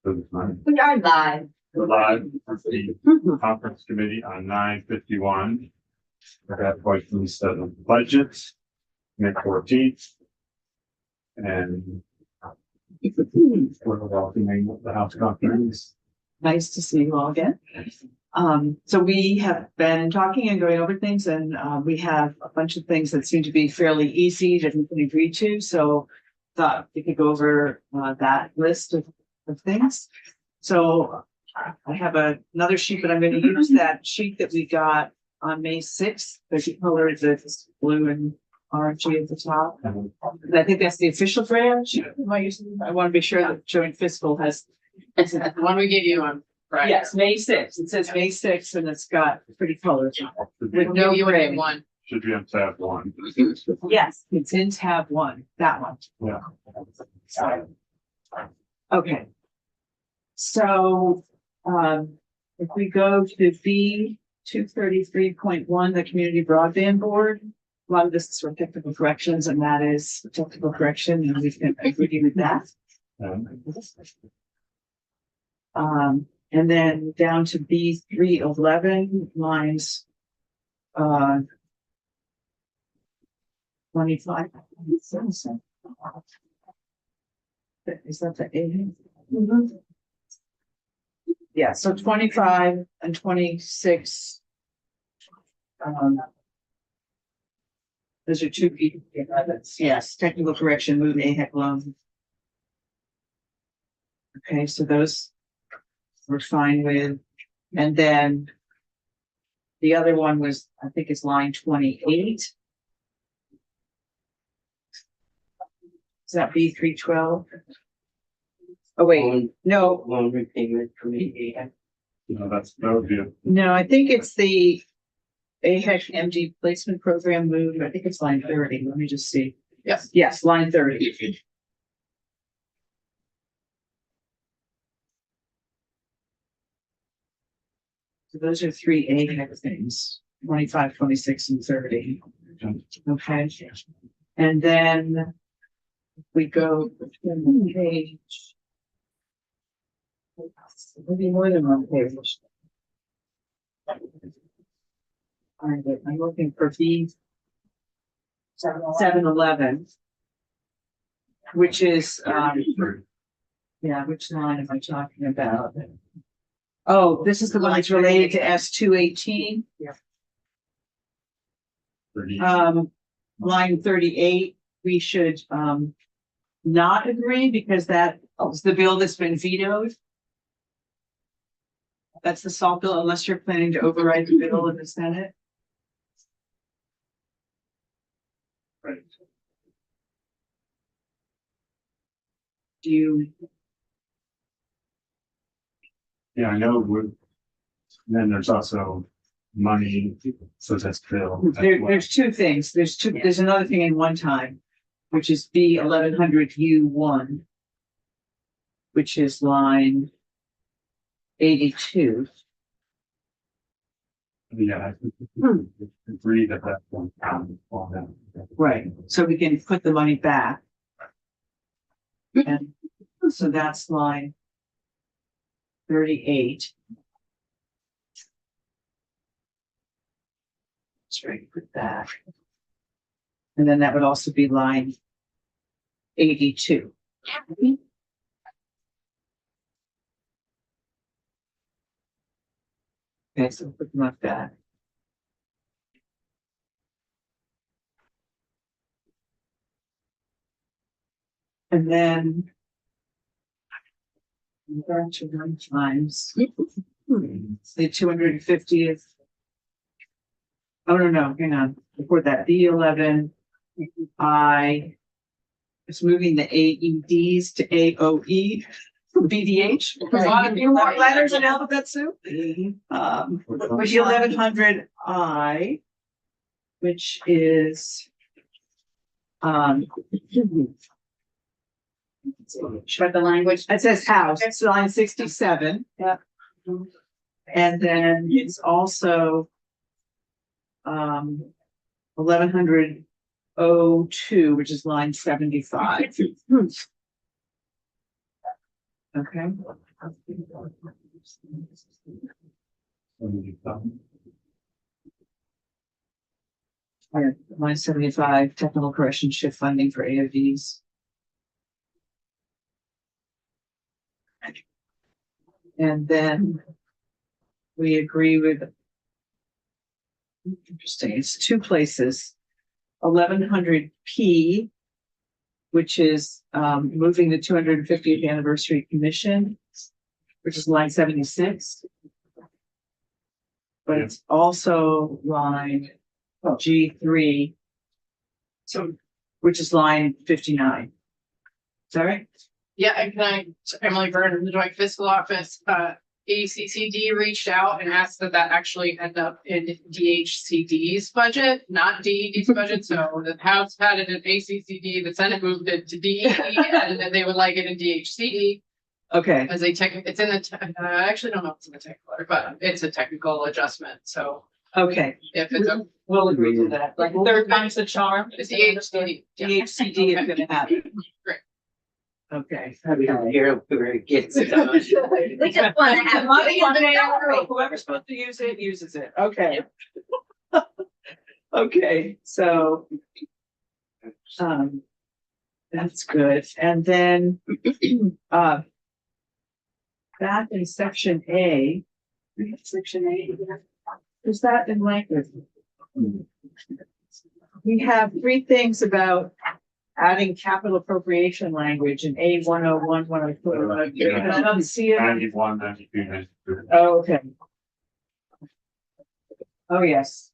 We are live. We're live with the conference committee on 9/51. We have questions of budgets, May 14th. And we're welcoming the House conference. Nice to see you all again. So we have been talking and going over things, and we have a bunch of things that seem to be fairly easy that we can agree to. So thought we could go over that list of things. So I have another sheet, but I'm going to use that sheet that we got on May 6th. There's a color that's blue and orangey at the top. And I think that's the official branch. I want to be sure that joint fiscal has. It's the one we gave you on Friday. Yes, May 6th. It says May 6th and it's got pretty colors. With No, you would gray. have one. Should be on tab 1. Yes, it's in tab 1, that one. Yeah. Okay. So, if we go to B 233.1, the community broadband board, a lot of this is for technical corrections, and that is a technical correction, and we can agree with that. And then down to B 311 lines, 25. Is that the A? Yeah, so 25 and 26. Those are two people. Yes, technical correction, move AHEC loan. Okay, so those we're fine with. And then the other one was, I think it's line 28. Is that B 312? Oh, wait, no, Loan repayment from the That would be no, I think it's the AHEC MD placement program move. I think it's line 30. Let me just see. Yes. Yes, line 30. So those are three AHEC things, 25, 26, and 30. Okay. And then we go to the page. Maybe more than one page. All right, I'm looking for B 711, which is, yeah, which line am I talking about? Oh, this is the one that's related to S 218. Yeah. Line 38, we should, not agree because that is the bill that's been vetoed. That's the SALT bill, unless you're planning to override the bill in the Senate. Right. Do you? Yeah, I know. Then there's also money, so that's bill. There's two things. There's another thing in one time, which is B 1100 U1, which is line 82. Yeah, I agree that that's one. Right. So we can put the money back. And so that's line 38. That's right, put that. And then that would also be line 82. Okay, so put them like that. And then back to one times. The 250th. Oh, no, hang on. Before that, B11, I was moving the AEDs to AOE from BDH. There's a lot of new letters in alphabet soup. Which 1100 I, which is, But the language. it says house, it's line 67. Yeah. And then it's also 1100 02, which is line 75. Okay. Line 75, technical correction shift funding for AODs. And then we agree with. Interesting, it's two places. 1100P, which is moving the 250th anniversary commission, which is line 76. But it's also line G3, so which is line 59. Is that right? Yeah, Emily Vernon, the Joint Fiscal Office, ACCD reached out and asked that actually end up in DHCD's budget, not DED's budget. So the House had it in ACCD, the Senate moved it to DED, and then they would like it in DHCD. Okay. As it's in the, I actually don't know if it's in the technical letter, but it's a technical adjustment. So Okay. if it's a, We'll agree to that. Like third time's the charm. it's DHCD. Yeah. DHCD is gonna happen. Great. Okay. We don't hear where it gets done. We just want to have money in the gallery. Whoever's supposed to use it, uses it. Okay. Okay, so. That's good. And then, back in section A. We have section A. Is that in language? We have three things about adding capital appropriation language in A 101, 102, 103. I don't see it. 91, 92, 93. Oh, okay. Oh, yes.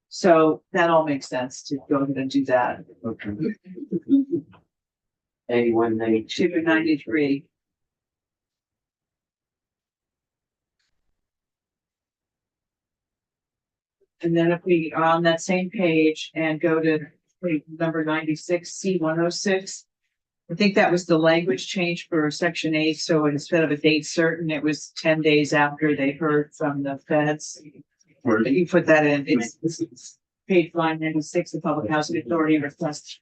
So that all makes sense to go ahead and do that. Okay. 81, 92. 293. And then if we are on that same page and go to page number 96, C 106. I think that was the language change for section 8. So instead of a date certain, it was 10 days after they heard from the feds. Where- But you put that in, it's page line 96, the Public Housing Authority request.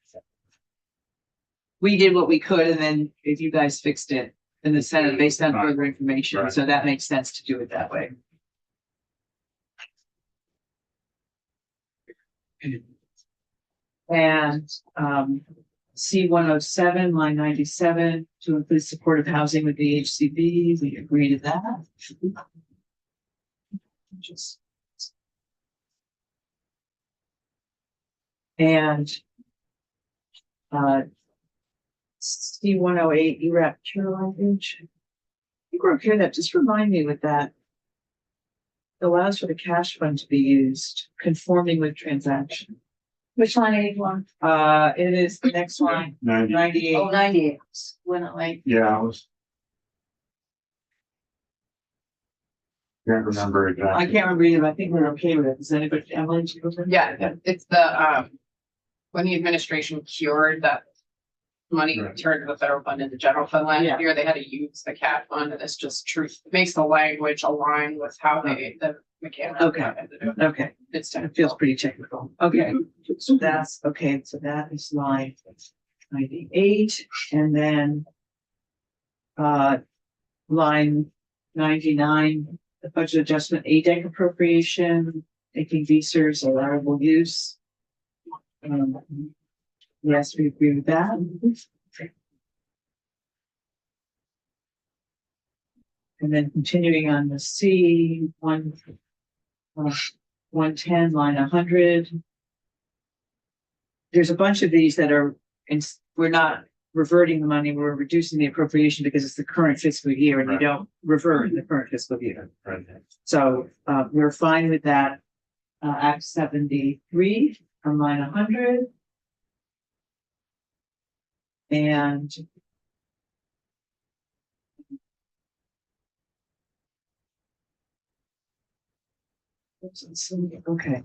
We did what we could, and then if you guys fixed it in the Senate based on further information, Right. so that makes sense to do it that way. And C 107, line 97, to include supportive housing with the HCB, we agree to that. Just. And C 108, ERAP cure language. You were okay, that just remind me with that. Allows for the cash fund to be used, conforming with transaction. Which line 81? It is the next line, 90. 98. Oh, 98. When it like, Yeah, I was. Can't remember I exactly. can't remember either, but I think we're okay with it. Is anybody, Emily? Do you remember? yeah, it's the, when the administration cured that money Right. turned to the federal fund into general fund last Yeah. year, they had to use the cat fund, and it's just truth, it makes the language align with how the mechanics. Okay. had to do it. Okay, It's it technical. feels pretty technical. Okay, so that's, okay, so that is line 98, and then line 99, the budget adjustment, ADEC appropriation, making VSERS allowable use. Yes, we agree with that. And then continuing on the C 110, line 100. There's a bunch of these that are, and we're not reverting the money, we're reducing the appropriation because it's the current fiscal year and you Right. don't revert the current fiscal year. Right. So we're fine with that. Act 73 on line 100. And okay,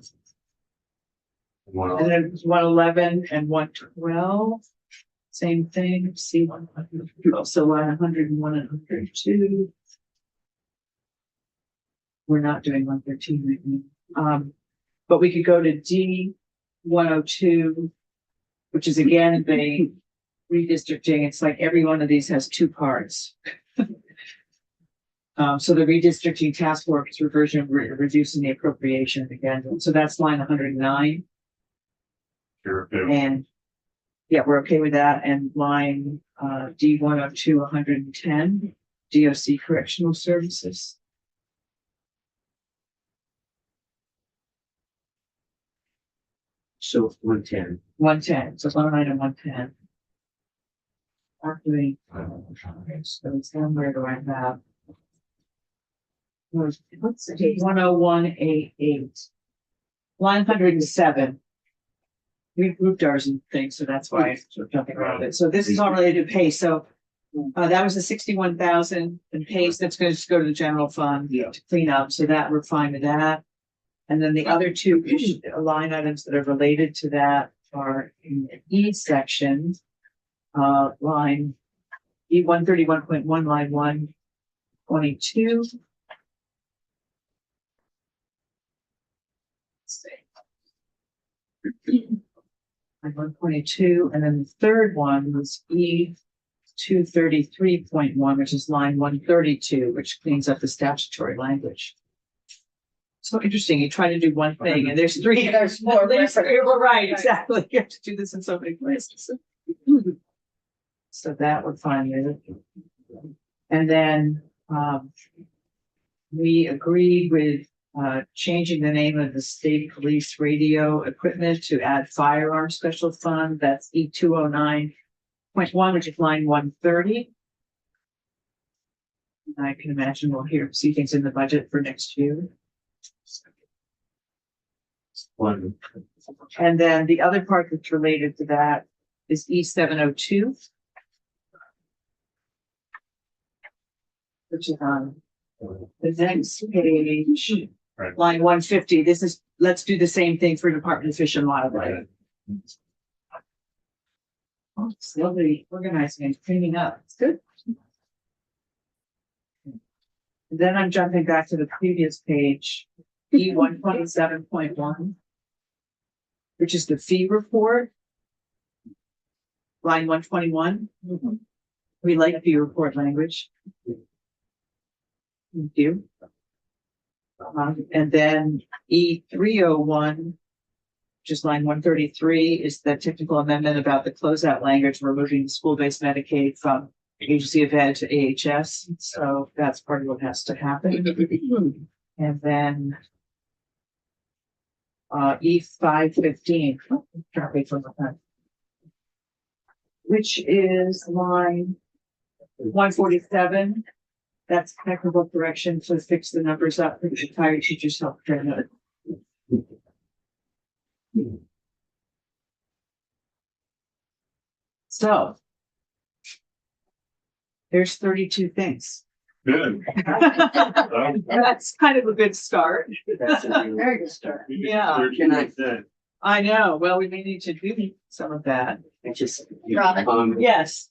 Well, and then 111 and 112, same thing, C 100, also line 101 and 102. We're not doing 113 right now. But we could go to D 102, which is again the redistricting, it's like every one of these has two parts. So the redistricting task force reversion, reducing the appropriation again, so that's line 109. You're okay. And yeah, we're okay with that. And line D 102, 110, DOC correctional services. So 110. 110, so line item 110. Actually, so it's down where do I have? What's it? 10188. Line 107. We grouped ours in things, so that's why I'm sort of jumping around it. So this is all related to pay. So that was the 61,000 in pays that's going to go to the general fund Yeah. to clean up. So that we're fine with that. And then the other two line items that are related to that are in the E section, line E 131.1, line 122. Line 122, and then the third one was E 233.1, which is line 132, which cleans up the statutory language. So interesting, you try to do one thing and there's three. There's more. We're right, exactly. You have to do this in so many places. So that we're fine with. And then, we agreed with, changing the name of the state police radio equipment to add firearm special fund. That's E 209.1, which is line 130. I can imagine we'll see things in the budget for next year. One. And then the other part that's related to that is E 702. Which is on the next page, Right. line 150. This is, let's do the same thing for Department of Fish and Wildlife. Oh, slowly organizing and cleaning up. It's good. Then I'm jumping back to the previous page, E 127.1, which is the fee report. Line 121. We like fee report language. Thank you. And then E 301, which is line 133, is the technical amendment about the closeout language, removing the school-based Medicaid from Agency of Ed to AHS. So that's part of what has to happen. And then E 515, which is line 147. That's technical correction to fix the numbers up for the entire teacher's health care. So there's 32 things. Good. That's kind of a good start. That's a really- Very good start. Yeah. Can I- I know. Well, we may need to do some of that. I just. Robin. Yes.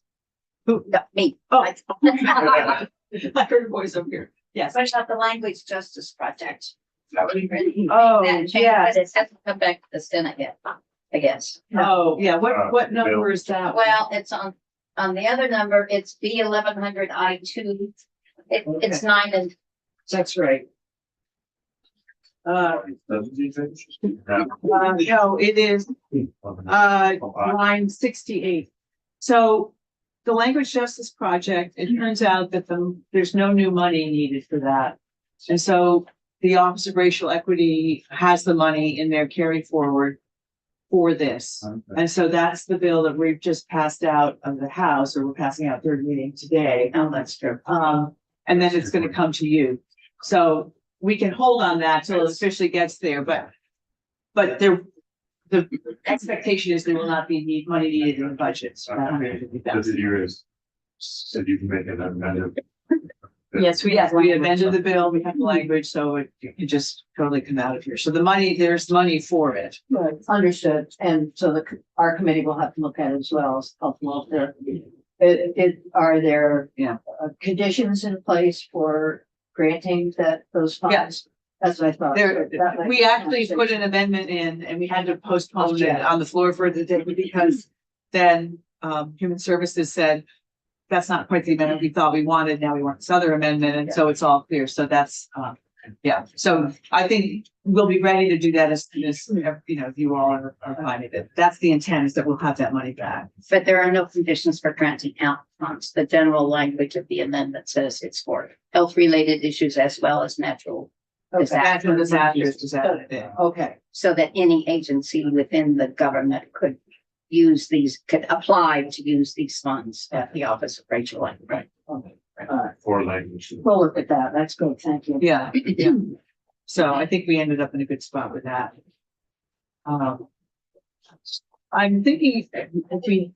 Who? No, me. Oh, I heard a voice over here. Yes. What about the language justice project? Are we ready? Oh, That change, yes. but it hasn't come back to the Senate yet, I guess. Oh, yeah. What number is that? Well, it's on the other number, it's B 1100 I2. It's 9 and That's right. No, it is line 68. So the Language Justice Project, it turns out that there's no new money needed for that. And so the Office of Racial Equity has the money in their carry forward for this. And so that's the bill that we've just passed out of the House, or we're passing out third reading today. oh, that's true. And then it's gonna come to you. So we can hold on that till it officially gets there, but the expectation is there will not be money needed in the budget. So that This is said you can make it amendment. Yes, we amended the bill, we have the language, so it can just totally come out of here. So there's money for it. Right, understood, and so our committee will have to look at it as well as helpful there. Are there conditions in place for granting those funds? Yes. That's what I thought. We actually put an amendment in and we had to postpone it on the floor for the day because then Human Services said, that's not quite the amendment we thought we wanted. Now we want this other amendment. And so it's all clear. So that's, yeah. So I think we'll be ready to do that as soon as, you know, you all are finding it. That's the intent, is that we'll have that money back. But there are no conditions for granting out funds. The general language of the amendment says it's for health-related issues as well as natural Natural disasters. disasters, yeah. Okay, So that any agency within the government could use these, could apply to use these funds at the office of Rachel. Right. okay. For language. We'll look at that. That's good. Thank you. Yeah, yeah. So I think we ended up in a good spot with that. I'm thinking, if we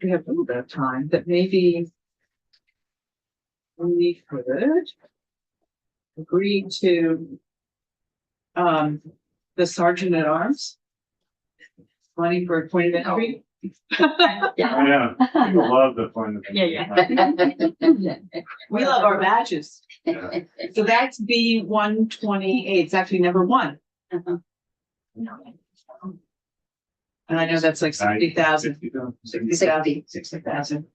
have a little bit of time, that maybe we could agree to the sergeant at arms money for a point of entry. Oh, yeah, people love the fun. We love our badges. Yeah. So that's B-128. It's actually number one. Uh-huh. And I know that's like 60,000. 60,000.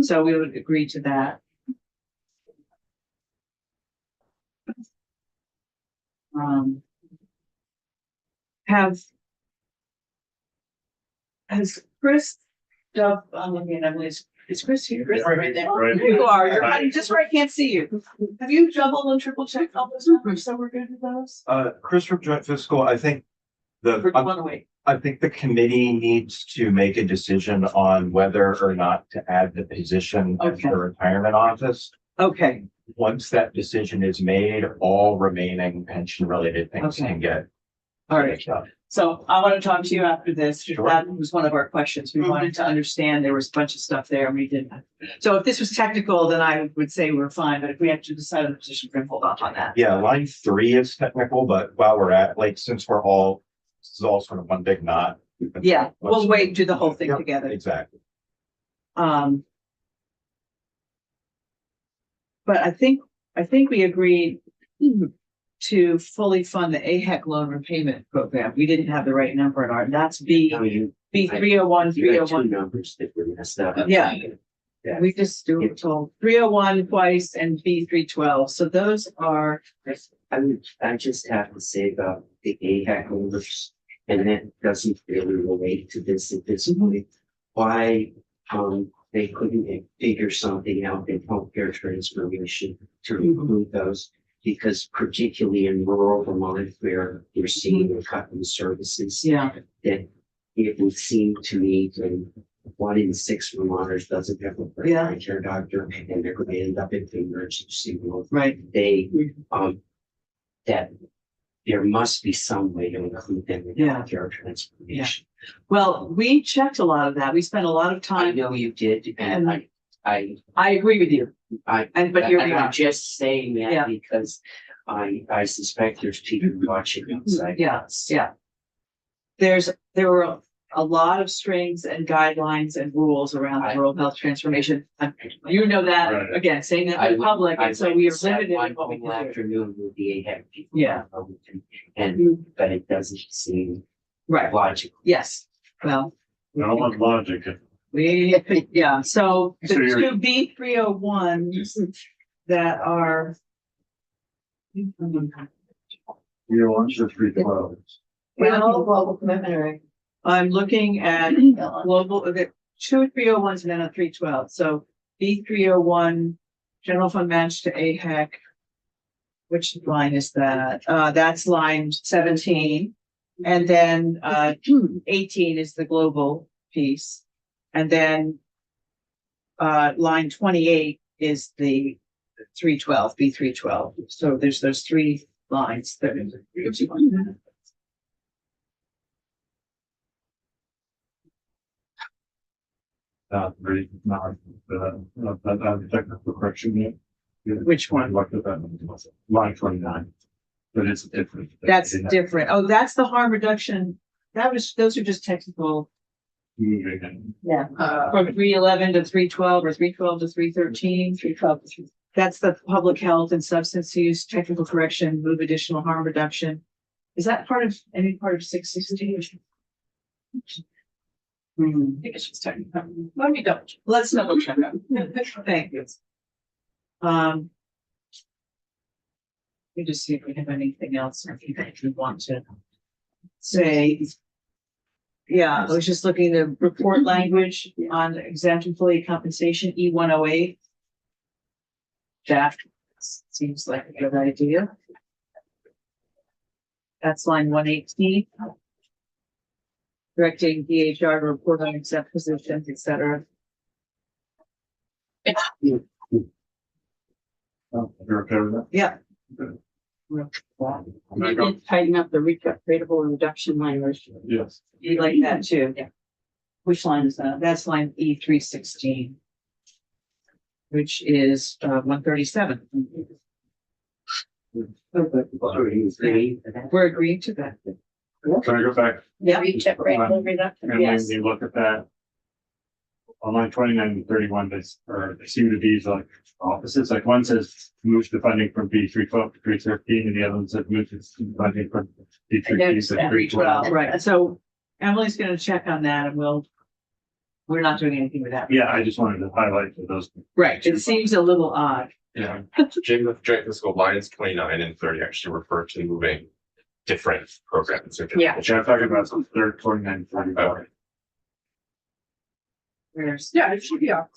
So we would agree to that. Has Chris Duff, I'm looking at Emily, is Chris here? Chris, right there. Right. You are, you're hiding just where I can't see you. Have you double and triple checked all those numbers, so we're good with those? Chris from Joint Fiscal, I think Or do you want to wait? I think the committee needs to make a decision on whether or not to add the position of Okay. the retirement office. Okay, Once that decision is made, all remaining pension related things Okay. can get. all right. So I want to talk to you after this. Sure. That was one of our questions. We wanted to understand there was a bunch of stuff there and we didn't. So if this was technical, then I would say we're fine, but if we have to decide on the position, we're gonna hold off on that. Yeah, line 3 is technical, but while we're at, like, since we're all, this is all sort of one big knot. Yeah, we'll wait, do the whole thing Yep, together. Exactly. But I think we agreed to fully fund the AHEC loan repayment program. We didn't have the right number in our, that's No, you, B-301, you had two 301. numbers that were messed up. Yeah. Yeah. We just do it till 301 twice and B-312. So those are, I just have to say about the AHAC holders, and that doesn't really relate to this at this point. Why, they couldn't figure something out in healthcare transformation to include those. Because particularly in rural Vermont, where you're seeing a cut in services, yeah, that it would seem to me that 1 in 6 Vermonters doesn't have a primary care doctor, and they're going to end up in the emergency room. right. They, that there must be some way to include them in Yeah. healthcare transformation. Well, we checked a lot of that. We spent a lot of I time. know you did, and I agree with you. But here we and are. I'm just saying that Yeah. because I suspect there's people watching outside. Yes, yeah. There were a lot of strings and guidelines and rules around the rural health transformation. You know that, Right. again, saying that to the public, and so we are limited in One what we whole can do. afternoon with the AHEC people. Yeah. And, but it doesn't seem Right, logical. yes, well, No one logic. yeah, so the So you're- two B-301s that are. You want your 312. Well, global commitment. I'm looking at global, okay, 2 301s and then a 312. So B-301, general fund match to AHEC. Which line is that? That's line 17. And then 18 is the global piece. And then line 28 is the 312, B-312. So there's those 3 lines that. Really, not, technical correction yet. Which one? Look at that. Line 29. But it's different. That's different. Oh, that's the harm reduction. Those are just technical, Moving in. from 311 to 312 or 312 to 313. 312 to 3. That's the public health and substance use, technical correction, move additional harm reduction. Is that any part of 660? I think it's just technical. Let me double check. Let's double check. Thank you. Let me just see if we have anything else if you want to say. Yeah, I was just looking at the report language on exempt employee compensation, E108. That seems like a good idea. That's line 118. Directing DHR to report on exempt positions, et cetera. Oh, you're okay with that? Yeah. Good. You I'm gonna go- Tighten up the rateable reduction language. Yes, like that too. Which line is that? That's line E316. Which is 137. We're agreeing to that. can I go back? Yeah. Recheck rateable reduction. And when Yes. you look at that. On line 29 and 31, they seem to be like opposites, like one says move the funding from B312 to 313, and the other one says move the funding from B313 to 312. Right, so Emily's gonna check on that and we're not doing anything with that. Yeah, I just wanted to highlight those. Right, it seems a little odd. Yeah, joint fiscal lines 29 and 30 actually refer to moving different programs. Yeah. Which I'm talking about some third 29, 35. Where's, Yeah, it should be off.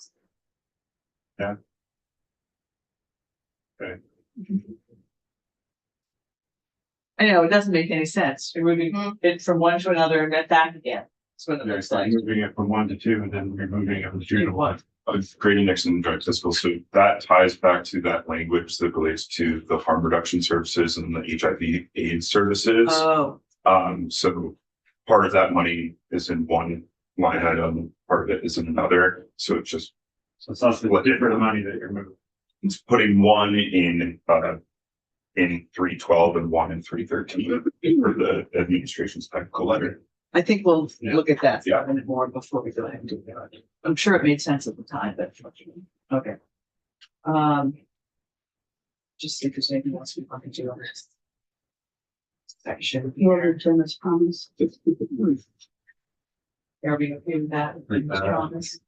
I know, it doesn't make any sense. We're moving it from one to another and then back again. That's what it They're looks like. moving it from 1 to 2, and then we're moving it from 2 to 1. Of Grady Nixon joint fiscal, so that ties back to that language that relates to the harm reduction services and the HIV AIDS services. Oh, So part of that money is in one line item, part of it is in another, so it's just, So it's also a different money that you're moving. it's putting one in 312 and one in 313 for the administration's technical letter. I think we'll Yeah. look at that Yeah. a minute more before we go ahead and do that. I'm sure it made sense at the time, but. Okay. Just see if there's anything else we want to do on this. Section. Order to this promise. Are we okay with that? Mr. Thomas?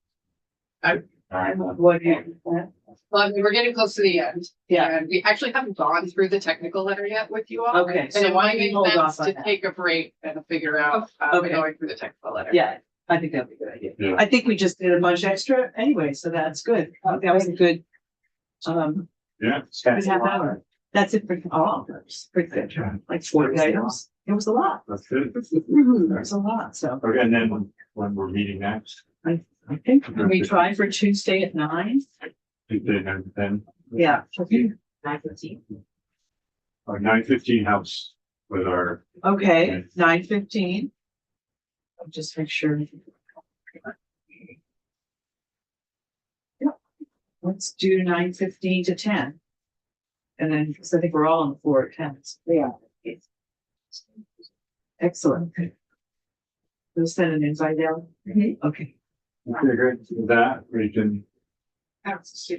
I'm avoiding that. Well, I mean, we're getting close to the end. Yeah. And we actually haven't gone through the technical letter yet with you all. Okay, And so it why might don't we make hold sense off on to that? take a break and figure out, Okay. going through the technical letter. Yeah, I think that'd be a good idea. Yeah. I think we just did a bunch extra anyway, so that's good. That was a good. Yeah. Good half hour. That's it for, that's pretty good. Like 40 items. It was a lot. That's good. It was a lot, so Okay, and then when we're meeting next, I think can we try for Tuesday at 9? Tuesday, 9 Yeah. 9:15. or 9:15 helps with our, Okay, 9:15. I'll just make sure. Yep. Let's do 9:15 to 10. And then, because I think we're all on the floor at 10. Yeah. Excellent. We'll send an invite out. Okay. okay, great, with that, we can That's